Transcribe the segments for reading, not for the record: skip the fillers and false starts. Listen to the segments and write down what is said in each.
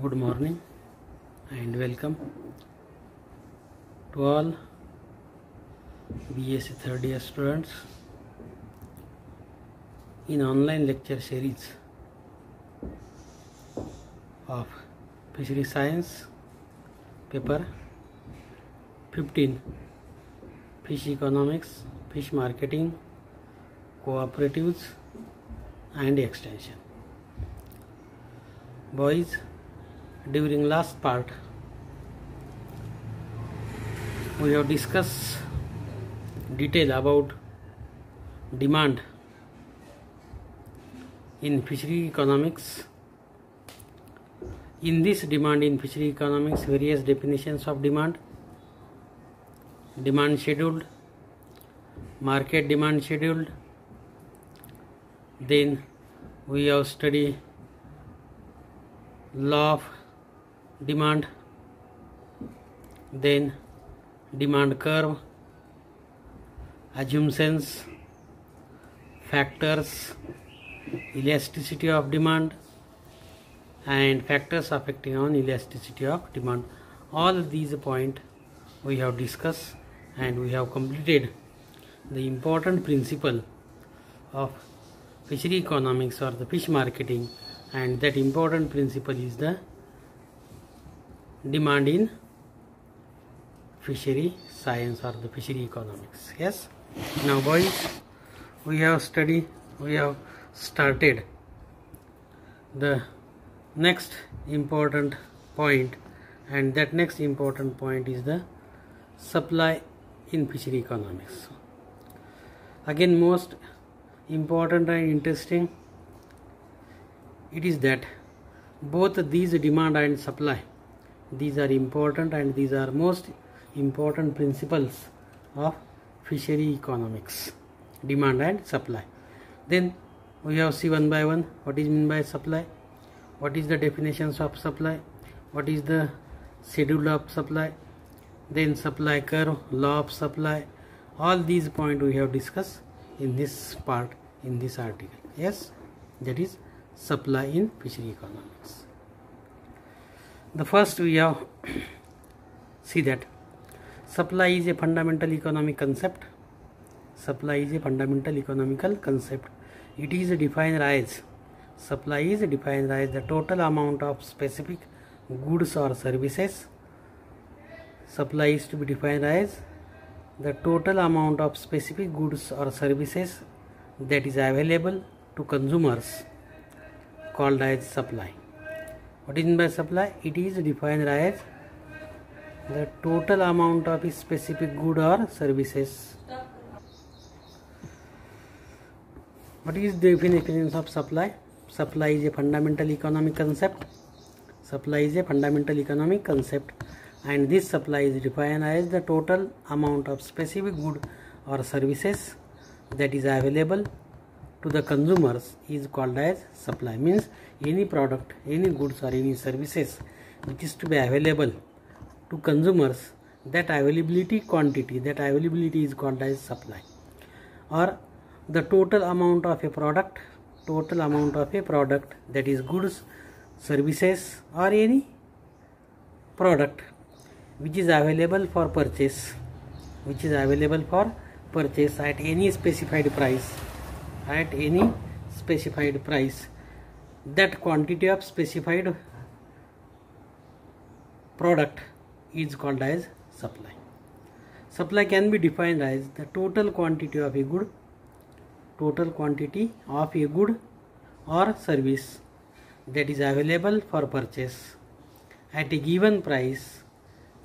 Good morning and welcome to all BSc third year students in online lecture series of Fishery Science paper 15 Fish Economics, Fish Marketing, Cooperatives and Extension. Boys, during last part we have discussed detail about demand in fishery economics. In this demand in fishery economics, various definitions of demand: demand scheduled, market demand scheduled. Then we have studied law of demand, then demand curve, assumptions, factors, elasticity of demand and factors affecting on elasticity of demand. All these points we have discussed and we have completed the important principle of fishery economics or the fish marketing, and that important principle is the demand in fishery science or the fishery economics. Yes, now boys, we have started the next important point, and that next important point is the supply in fishery economics. Again, most important and interesting it is that both these demand and supply, these are important and these are most important principles of fishery economics, demand and supply. Then we have see one by one what is meant by supply, what is the definitions of supply, what is the schedule of supply, then supply curve, law of supply. All these points we have discussed in this part, in this article. Yes, that is supply in fishery economics. The first we have see that supply is a fundamental economic concept. Supply is a fundamental economical concept. It is defined as, supply is defined as the total amount of specific goods or services. Supply is to be defined as the total amount of specific goods or services that is available to consumers, called as supply. What is meant by supply? It is defined as the total amount of specific good or services. What is the definition of supply? Supply is a fundamental economic concept. Supply is a fundamental economic concept, and this supply is defined as the total amount of specific good or services that is available to the consumers is called as supply. Means any product, any goods or any services which is to be available to consumers, that availability quantity, that availability is called as supply. Or the total amount of a product, total amount of a product, that is goods, services or any product which is available for purchase, which is available for purchase at any specified price, at any specified price. That quantity of specified product is called as supply. Supply can be defined as the total quantity of a good, total quantity of a good or service that is available for purchase at a given price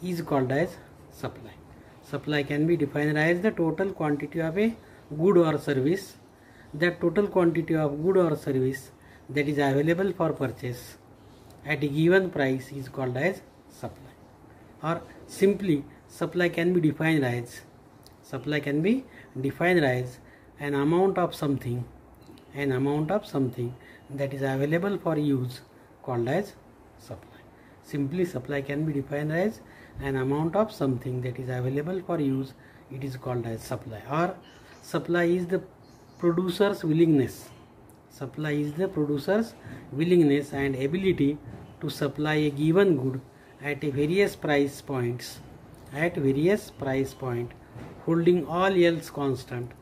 is called as supply. Supply can be defined as the total quantity of a good or service, that total quantity of good or service that is available for purchase at a given price is called as supply. Or simply, supply can be defined as, supply can be defined as an amount of something, an amount of something that is available for use, called as supply. Simply, supply can be defined as an amount of something that is available for use, it is called as supply. Or supply is the producer's willingness, supply is the producer's willingness and ability to supply a given good at various price points, holding all else constant,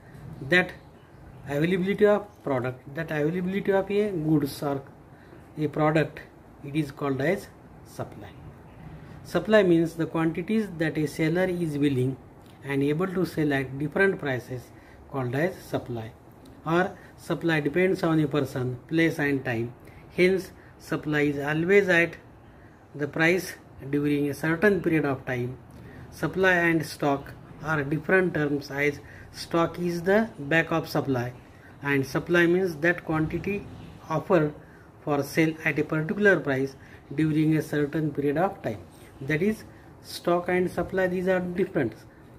that availability of a goods or a product, it is called as supply. Supply means the quantities that a seller is willing and able to sell at different prices, called as supply. Or supply depends on a person, place and time. Hence, supply is always at the price during a certain period of time. Supply and stock are different terms, as stock is the back of supply, and supply means that quantity offered for sale at a particular price during a certain period of time. That is, stock and supply, these are different.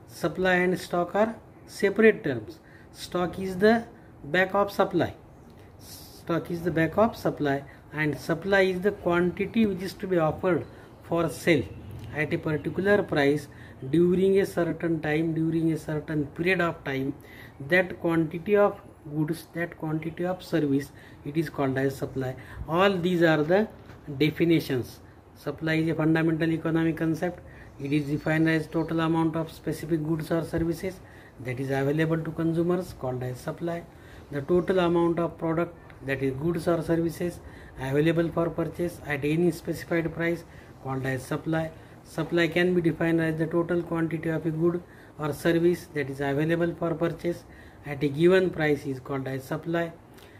Supply and stock are separate terms. Stock is the back of supply. And supply is the quantity which is to be offered for sale at a particular price during a certain time, during a certain period of time. That quantity of goods, that quantity of service, it is called as supply. All these are the definitions. Supply is a fundamental economic concept. It is defined as total amount of specific goods or services that is available to consumers, called as supply. The total amount of product, that is goods or services, available for purchase at any specified price, called as supply. Supply can be defined as the total quantity of a good or service that is available for purchase at a given price, is called as supply.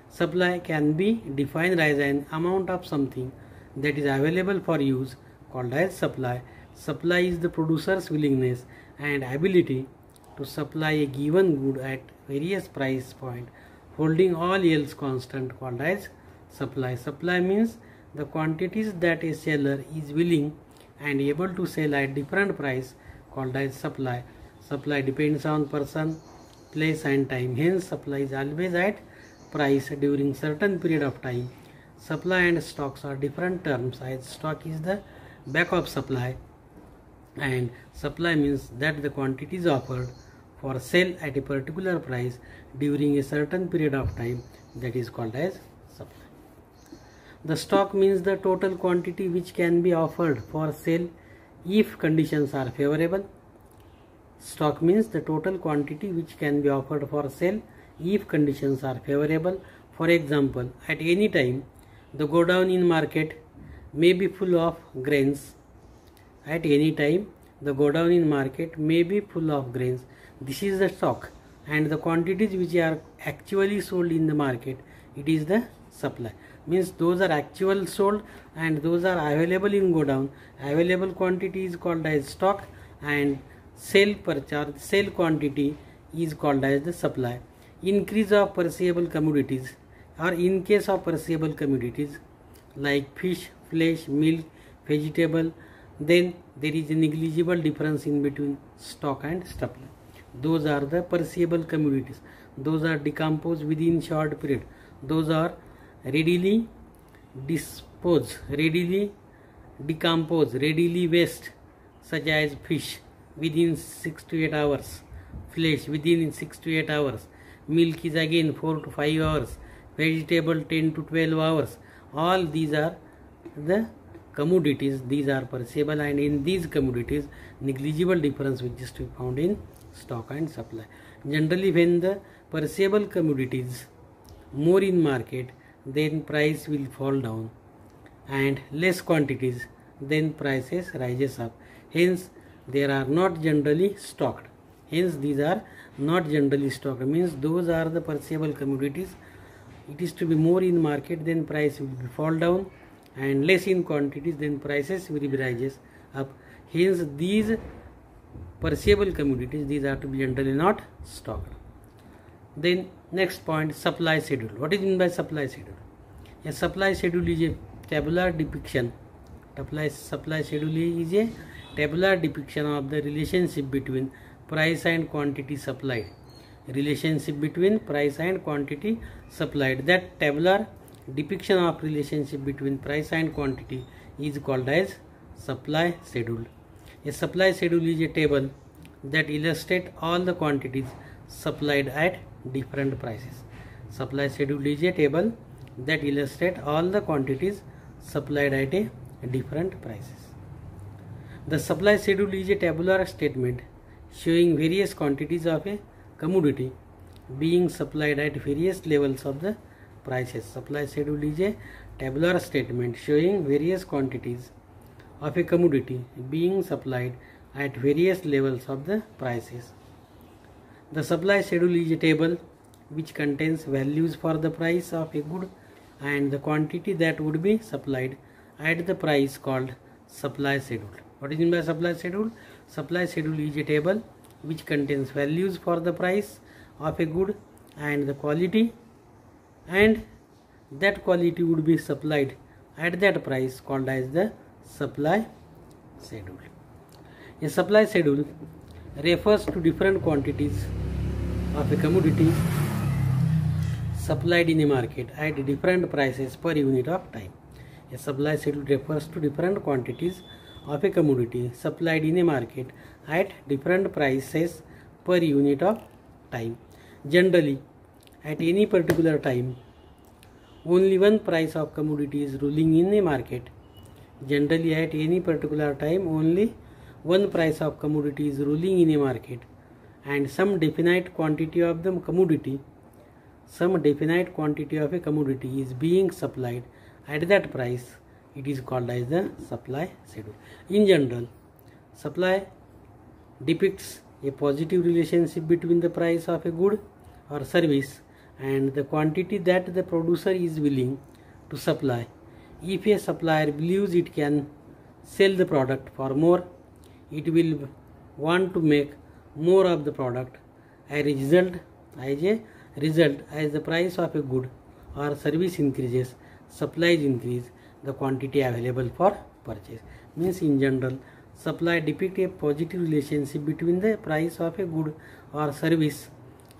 Supply can be defined as an amount of something that is available for use, called as supply. Supply is the producer's willingness and ability to supply a given good at various price point, holding all else constant, called as supply. Supply means the quantities that a seller is willing and able to sell at different price, called as supply. Supply depends on person, place and time. Hence, supply is always at price during certain period of time. Supply and stocks are different terms, as stock is the back of supply, and supply means that the quantities offered for sale at a particular price during a certain period of time, that is called as supply. The stock means the total quantity which can be offered for sale if conditions are favorable. Stock means the total quantity which can be offered for sale if conditions are favorable. For example, at any time the godown in market may be full of grains. At any time the godown in market may be full of grains. This is the stock, and the quantities which are actually sold in the market, it is the supply. Means those are actual sold and those are available in godown. Available quantity is called as stock, and sale quantity is called as the supply. Increase of perishable commodities, or in case of perishable commodities like fish, flesh, milk, vegetable, then there is a negligible difference in between stock and supply. Those are the perishable commodities. Those are decomposed within short period. Those are readily dispose, readily decompose, readily waste, such as fish within 6 to 8 hours, flesh within 6 to 8 hours, milk is again 4 to 5 hours, vegetable 10 to 12 hours. All these are the commodities, these are perishable, and in these commodities negligible difference which is to be found in stock and supply. Generally, when the perishable commodities more in market, then price will fall down, and less quantities, then prices rises up. Hence they are not generally stocked. Hence these are not generally stocked. Means those are the perishable commodities. It is to be more in market, then price will be fall down, and less in quantities, then prices will be rises up. Hence these perishable commodities, these are to be generally not stocked. Then next point, supply schedule. What is meant by supply schedule? A supply schedule is a tabular depiction. Supply schedule is a tabular depiction of the relationship between price and quantity supplied. Relationship between price and quantity supplied. That tabular depiction of relationship between price and quantity is called as supply schedule. A supply schedule is a table that illustrates all the quantities supplied at different prices. Supply schedule is a table that illustrates all the quantities supplied at a different prices. The supply schedule is a tabular statement showing various quantities of a commodity being supplied at various levels of the prices. Supply schedule is a tabular statement showing various quantities of a commodity being supplied at various levels of the prices. The supply schedule is a table which contains values for the price of a good and the quantity that would be supplied at the price called supply schedule. What is meant by supply schedule? Supply schedule is a table which contains values for the price of a good and the quality, and that quality would be supplied at that price called as the supply schedule. A supply schedule refers to different quantities of a commodity supplied in a market at different prices per unit of time. A supply schedule refers to different quantities of a commodity supplied in a market at different prices per unit of time. Generally, at any particular time, only one price of commodity is ruling in a market. Generally, at any particular time, only one price of commodity is ruling in a market, and some definite quantity of the commodity, some definite quantity of a commodity is being supplied at that price. It is called as the supply schedule. In general, supply depicts a positive relationship between the price of a good or service and the quantity that the producer is willing to supply. If a supplier believes it can sell the product for more, it will want to make more of the product. As a result, as the price of a good or service increases, supplies increase, the quantity available for purchase. Means in general, supply depicts a positive relationship between the price of a good or service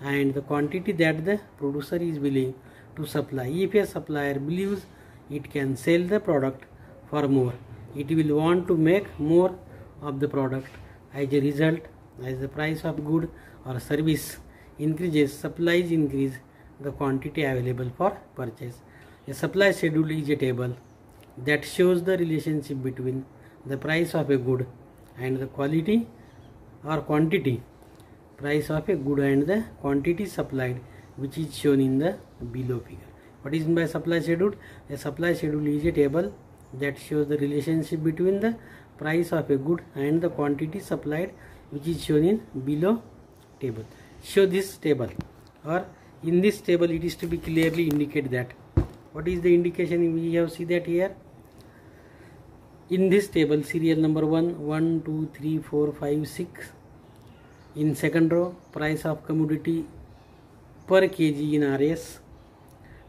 and the quantity that the producer is willing to supply. If a supplier believes it can sell the product for more, it will want to make more of the product. As a result, as the price of good or service increases, supplies increase, the quantity available for purchase. A supply schedule is a table that shows the relationship between the price of a good and the quality or quantity, price of a good and the quantity supplied, which is shown in the below figure. What is meant by supply schedule? A supply schedule is a table that shows the relationship between the price of a good and the quantity supplied, which is shown in below table. Show this table, or in this table it is to be clearly indicate that. What is the indication? We have see that here. In this table, serial number 1, 2, 3, 4, 5, 6. In second row, price of commodity per kg in RS.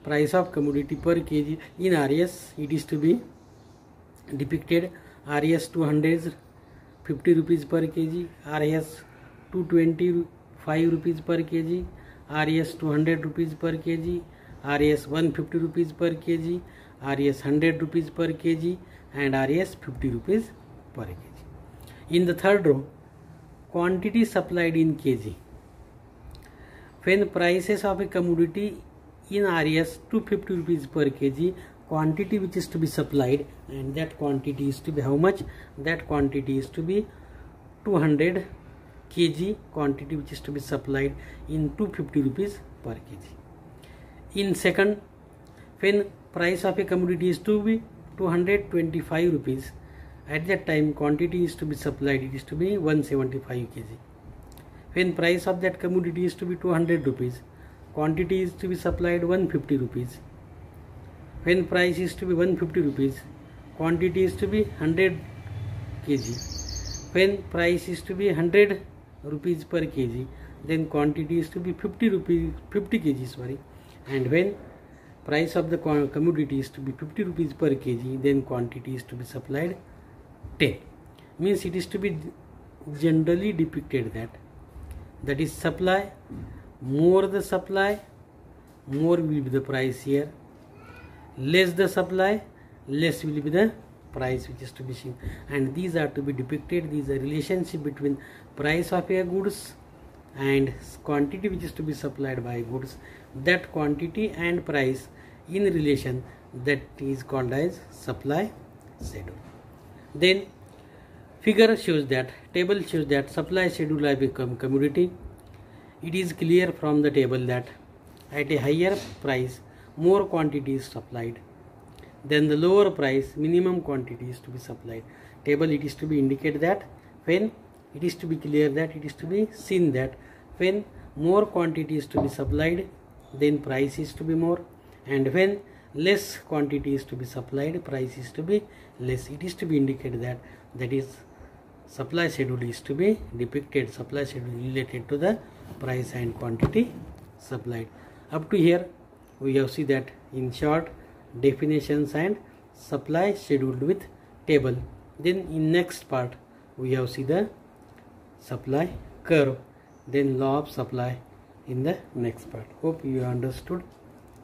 Price of commodity per kg in RS, it is to be depicted RS 250 rupees per kg, RS 225 rupees per kg, RS 200 rupees per kg, RS 150 rupees per kg, RS 100 rupees per kg, and RS 50 rupees per kg. In the third row, quantity supplied in kg. When prices of a commodity in RS 250 rupees per kg, quantity which is to be supplied, and that quantity is to be how much? That quantity is to be 200 kg, quantity which is to be supplied in 250 rupees per kg. In second, when price of a commodity is to be 225 rupees, at that time quantity is to be supplied, it is to be 175 kg. When price of that commodity is to be 200 rupees, quantity is to be supplied 150 rupees. When price is to be 150 rupees, quantity is to be 100 kg. When price is to be 100 rupees per kg, then quantity is to be 50 kg, and when price of the commodity is to be 50 rupees per kg, then quantity is to be supplied 10. Means it is to be generally depicted that is supply, more the supply, more will be the price here, less the supply, less will be the price which is to be seen, and these are to be depicted. These are relationship between price of a goods and quantity which is to be supplied by goods. That quantity and price in relation, that is called as supply schedule. Then figure shows that, table shows that supply schedule has become commodity. It is clear from the table that at a higher price more quantity is supplied, then the lower price minimum quantity is to be supplied. Table, it is to be indicate that when it is to be clear that it is to be seen that when more quantity is to be supplied, then price is to be more, and when less quantity is to be supplied, price is to be less. It is to be indicated that, that is, supply schedule is to be depicted, supply schedule related to the price and quantity supplied. Up to here we have seen that in short definitions and supply scheduled with table. Then in next part we have seen the supply curve, then law of supply in the next part. Hope you understood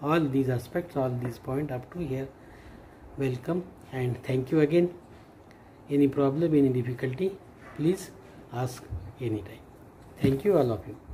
all these aspects, all these points up to here. Welcome and thank you again. Any problem, any difficulty, please ask anytime. Thank you all of you.